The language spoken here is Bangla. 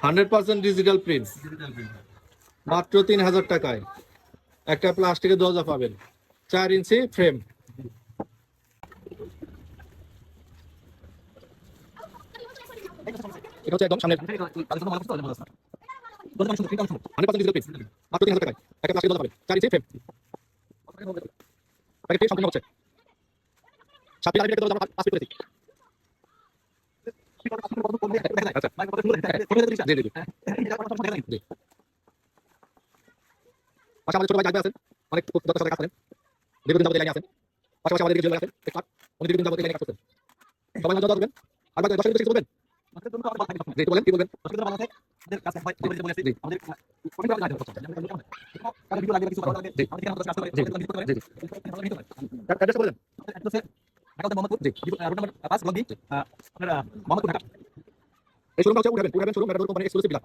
100% ডিজিটাল প্রিন্ট, মাত্র 3000 টাকায় একটা প্লাস্টিকের দরজা পাবেন, 4 ইঞ্চি ফ্রেম। এটা হচ্ছে একদম সামনে 100% ডিজিটাল প্রিন্ট, মাত্র 3000 টাকায় একটা প্লাস্টিকের দরজা পাবেন, 4 ইঞ্চি ফ্রেম। প্যাকেটটি সম্পূর্ণ হচ্ছে 7 পিস আইটেমের দরজা আমরা 5 পিস করেছি। আচ্ছা জি জি জি। পাশে আমাদের ছোট ভাই জাগবে আছেন, অনেক দরকার সাথে কাজ করেন, দীর্ঘদিন যাবত লাইনে আছেন। পাশাপাশি আমাদের কিছু লোক আছেন এক্সপার্ট, উনি দীর্ঘদিন যাবত লাইনে কাজ করছেন। সবাই মজা করবেন। আর বাকি 10 মিনিট কিছু বলবেন? জি বলেন, কি বলবেন? অ্যাড্রেস বলেন। এই শোরুমটা হচ্ছে উঠাবেন শোরুম, এটা কোম্পানি এক্সক্লুসিভ বিলাস।